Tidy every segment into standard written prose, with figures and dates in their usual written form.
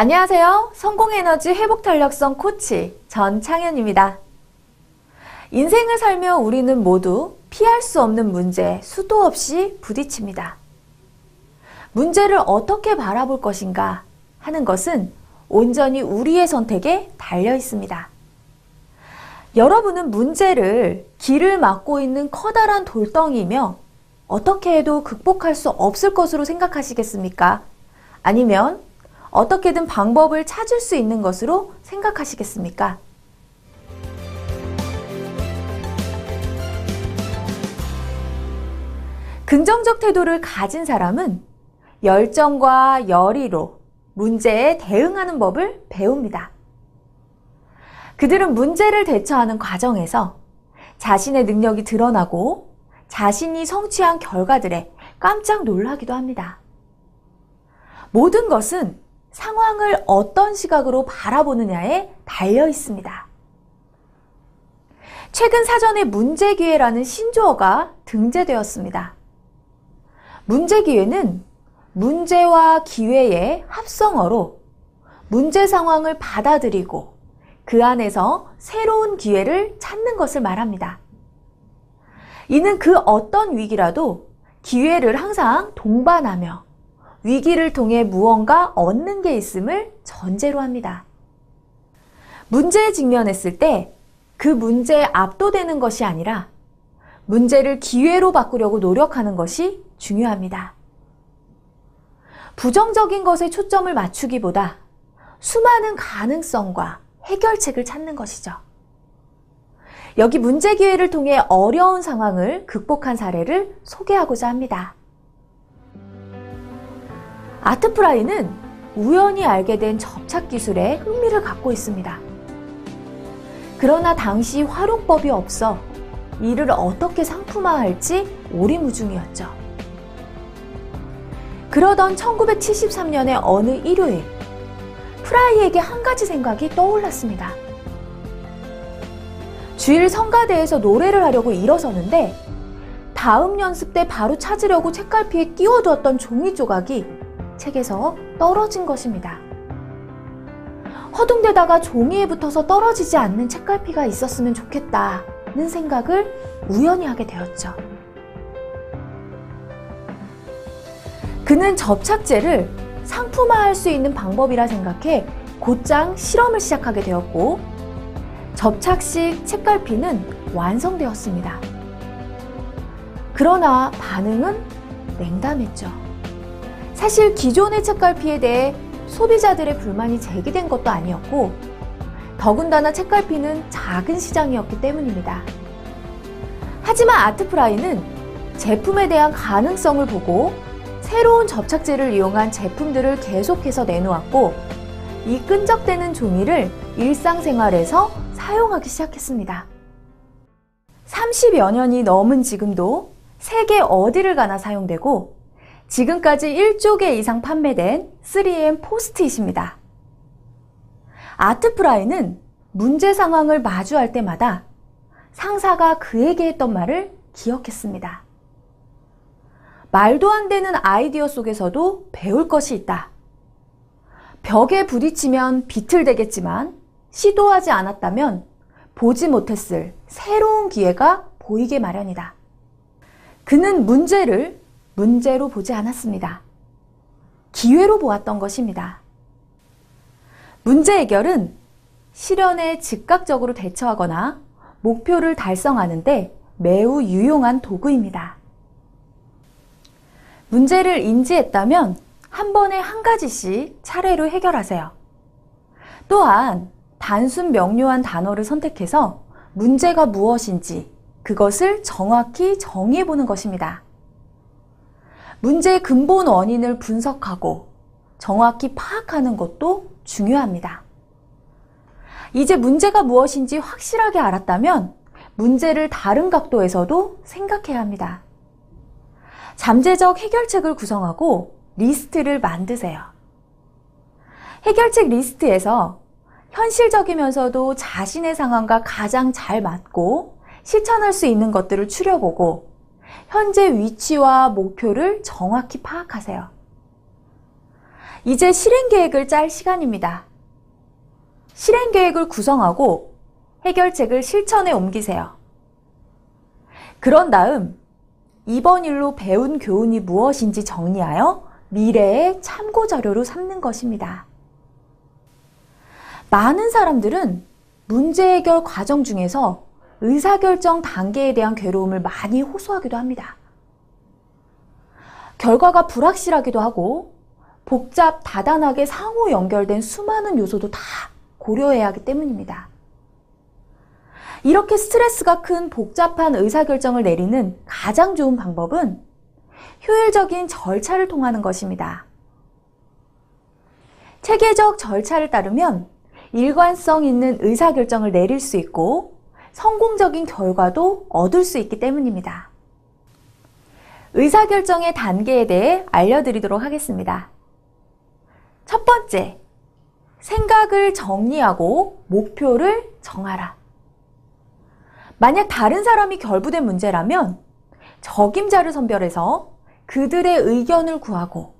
안녕하세요. 성공에너지 회복탄력성 코치 전창현입니다. 인생을 살며 우리는 모두 피할 수 없는 문제에 수도 없이 부딪힙니다. 문제를 어떻게 바라볼 것인가 하는 것은 온전히 우리의 선택에 달려 있습니다. 여러분은 문제를 길을 막고 있는 커다란 돌덩이이며 어떻게 해도 극복할 수 없을 것으로 생각하시겠습니까? 아니면 어떻게든 방법을 찾을 수 있는 것으로 생각하시겠습니까? 긍정적 태도를 가진 사람은 열정과 열의로 문제에 대응하는 법을 배웁니다. 그들은 문제를 대처하는 과정에서 자신의 능력이 드러나고 자신이 성취한 결과들에 깜짝 놀라기도 합니다. 모든 것은 상황을 어떤 시각으로 바라보느냐에 달려 있습니다. 최근 사전에 문제기회라는 신조어가 등재되었습니다. 문제기회는 문제와 기회의 합성어로 문제 상황을 받아들이고 그 안에서 새로운 기회를 찾는 것을 말합니다. 이는 그 어떤 위기라도 기회를 항상 동반하며 위기를 통해 무언가 얻는 게 있음을 전제로 합니다. 문제에 직면했을 때 그 문제에 압도되는 것이 아니라 문제를 기회로 바꾸려고 노력하는 것이 중요합니다. 부정적인 것에 초점을 맞추기보다 수많은 가능성과 해결책을 찾는 것이죠. 여기 문제 기회를 통해 어려운 상황을 극복한 사례를 소개하고자 합니다. 아트프라이는 우연히 알게 된 접착 기술에 흥미를 갖고 있습니다. 그러나 당시 활용법이 없어 이를 어떻게 상품화할지 오리무중이었죠. 그러던 1973년의 어느 일요일, 프라이에게 한 가지 생각이 떠올랐습니다. 주일 성가대에서 노래를 하려고 일어서는데 다음 연습 때 바로 찾으려고 책갈피에 끼워두었던 종이 조각이 책에서 떨어진 것입니다. 허둥대다가 종이에 붙어서 떨어지지 않는 책갈피가 있었으면 좋겠다는 생각을 우연히 하게 되었죠. 그는 접착제를 상품화할 수 있는 방법이라 생각해 곧장 실험을 시작하게 되었고 접착식 책갈피는 완성되었습니다. 그러나 반응은 냉담했죠. 사실 기존의 책갈피에 대해 소비자들의 불만이 제기된 것도 아니었고 더군다나 책갈피는 작은 시장이었기 때문입니다. 하지만 아트프라이는 제품에 대한 가능성을 보고 새로운 접착제를 이용한 제품들을 계속해서 내놓았고 이 끈적대는 종이를 일상생활에서 사용하기 시작했습니다. 30여 년이 넘은 지금도 세계 어디를 가나 사용되고 지금까지 1조 개 이상 판매된 3M 포스트잇입니다. 아트프라이는 문제 상황을 마주할 때마다 상사가 그에게 했던 말을 기억했습니다. 말도 안 되는 아이디어 속에서도 배울 것이 있다. 벽에 부딪히면 비틀대겠지만 시도하지 않았다면 보지 못했을 새로운 기회가 보이게 마련이다. 그는 문제를 문제로 보지 않았습니다. 기회로 보았던 것입니다. 문제 해결은 실현에 즉각적으로 대처하거나 목표를 달성하는데 매우 유용한 도구입니다. 문제를 인지했다면 한 번에 한 가지씩 차례로 해결하세요. 또한 단순 명료한 단어를 선택해서 문제가 무엇인지 그것을 정확히 정의해보는 것입니다. 문제의 근본 원인을 분석하고 정확히 파악하는 것도 중요합니다. 이제 문제가 무엇인지 확실하게 알았다면 문제를 다른 각도에서도 생각해야 합니다. 잠재적 해결책을 구성하고 리스트를 만드세요. 해결책 리스트에서 현실적이면서도 자신의 상황과 가장 잘 맞고 실천할 수 있는 것들을 추려보고 현재 위치와 목표를 정확히 파악하세요. 이제 실행 계획을 짤 시간입니다. 실행 계획을 구성하고 해결책을 실천에 옮기세요. 그런 다음 이번 일로 배운 교훈이 무엇인지 정리하여 미래의 참고 자료로 삼는 것입니다. 많은 사람들은 문제 해결 과정 중에서 의사결정 단계에 대한 괴로움을 많이 호소하기도 합니다. 결과가 불확실하기도 하고 복잡, 다단하게 상호 연결된 수많은 요소도 다 고려해야 하기 때문입니다. 이렇게 스트레스가 큰 복잡한 의사결정을 내리는 가장 좋은 방법은 효율적인 절차를 통하는 것입니다. 체계적 절차를 따르면 일관성 있는 의사결정을 내릴 수 있고 성공적인 결과도 얻을 수 있기 때문입니다. 의사결정의 단계에 대해 알려드리도록 하겠습니다. 첫 번째, 생각을 정리하고 목표를 정하라. 만약 다른 사람이 결부된 문제라면 적임자를 선별해서 그들의 의견을 구하고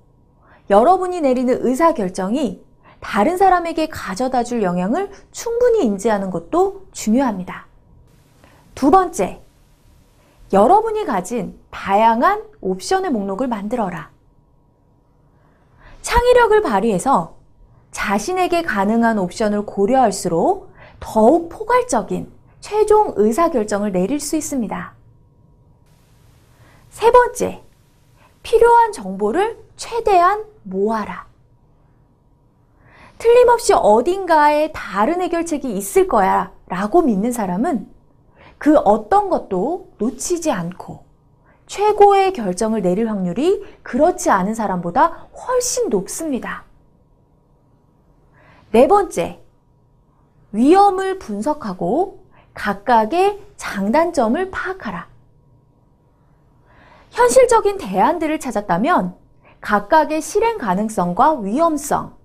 여러분이 내리는 의사결정이 다른 사람에게 가져다 줄 영향을 충분히 인지하는 것도 중요합니다. 두 번째, 여러분이 가진 다양한 옵션의 목록을 만들어라. 창의력을 발휘해서 자신에게 가능한 옵션을 고려할수록 더욱 포괄적인 최종 의사결정을 내릴 수 있습니다. 세 번째, 필요한 정보를 최대한 모아라. 틀림없이 어딘가에 다른 해결책이 있을 거야 라고 믿는 사람은 그 어떤 것도 놓치지 않고 최고의 결정을 내릴 확률이 그렇지 않은 사람보다 훨씬 높습니다. 네 번째, 위험을 분석하고 각각의 장단점을 파악하라. 현실적인 대안들을 찾았다면 각각의 실행 가능성과 위험성,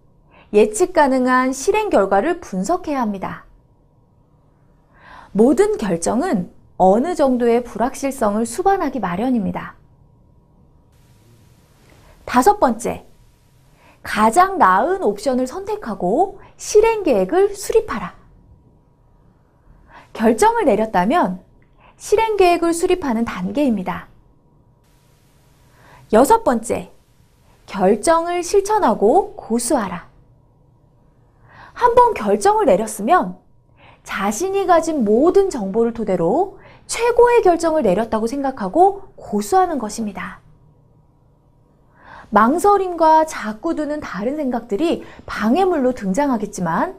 예측 가능한 실행 결과를 분석해야 합니다. 모든 결정은 어느 정도의 불확실성을 수반하기 마련입니다. 다섯 번째, 가장 나은 옵션을 선택하고 실행 계획을 수립하라. 결정을 내렸다면 실행 계획을 수립하는 단계입니다. 여섯 번째, 결정을 실천하고 고수하라. 한번 결정을 내렸으면 자신이 가진 모든 정보를 토대로 최고의 결정을 내렸다고 생각하고 고수하는 것입니다. 망설임과 자꾸 드는 다른 생각들이 방해물로 등장하겠지만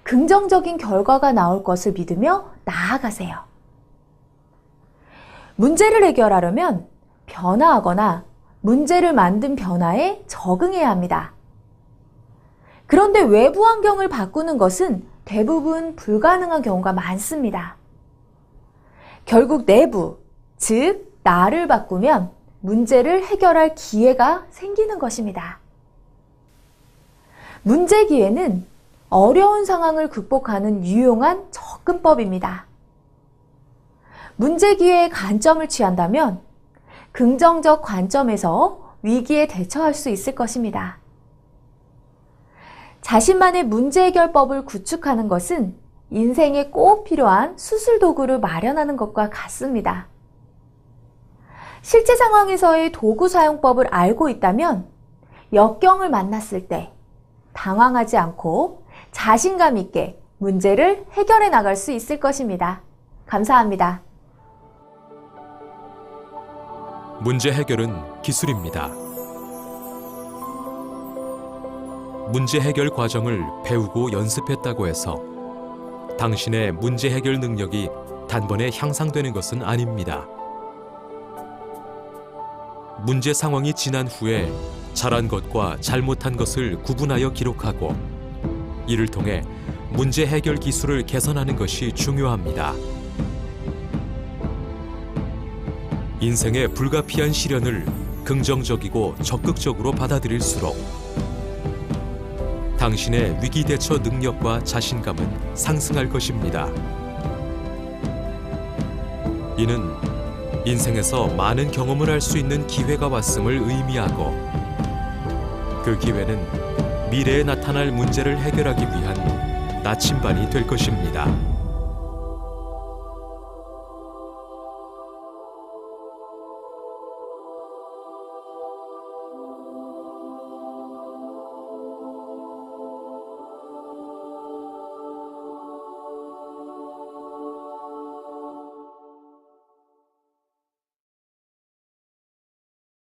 긍정적인 결과가 나올 것을 믿으며 나아가세요. 문제를 해결하려면 변화하거나 문제를 만든 변화에 적응해야 합니다. 그런데 외부 환경을 바꾸는 것은 대부분 불가능한 경우가 많습니다. 결국 내부, 즉 나를 바꾸면 문제를 해결할 기회가 생기는 것입니다. 문제 기회는 어려운 상황을 극복하는 유용한 접근법입니다. 문제 기회의 관점을 취한다면 긍정적 관점에서 위기에 대처할 수 있을 것입니다. 자신만의 문제 해결법을 구축하는 것은 인생에 꼭 필요한 수술 도구를 마련하는 것과 같습니다. 실제 상황에서의 도구 사용법을 알고 있다면 역경을 만났을 때 당황하지 않고 자신감 있게 문제를 해결해 나갈 수 있을 것입니다. 감사합니다. 문제 해결은 기술입니다. 문제 해결 과정을 배우고 연습했다고 해서 당신의 문제 해결 능력이 단번에 향상되는 것은 아닙니다. 문제 상황이 지난 후에 잘한 것과 잘못한 것을 구분하여 기록하고 이를 통해 문제 해결 기술을 개선하는 것이 중요합니다. 인생의 불가피한 시련을 긍정적이고 적극적으로 받아들일수록 당신의 위기 대처 능력과 자신감은 상승할 것입니다. 이는 인생에서 많은 경험을 할 수 있는 기회가 왔음을 의미하고 그 기회는 미래에 나타날 문제를 해결하기 위한 나침반이 될 것입니다.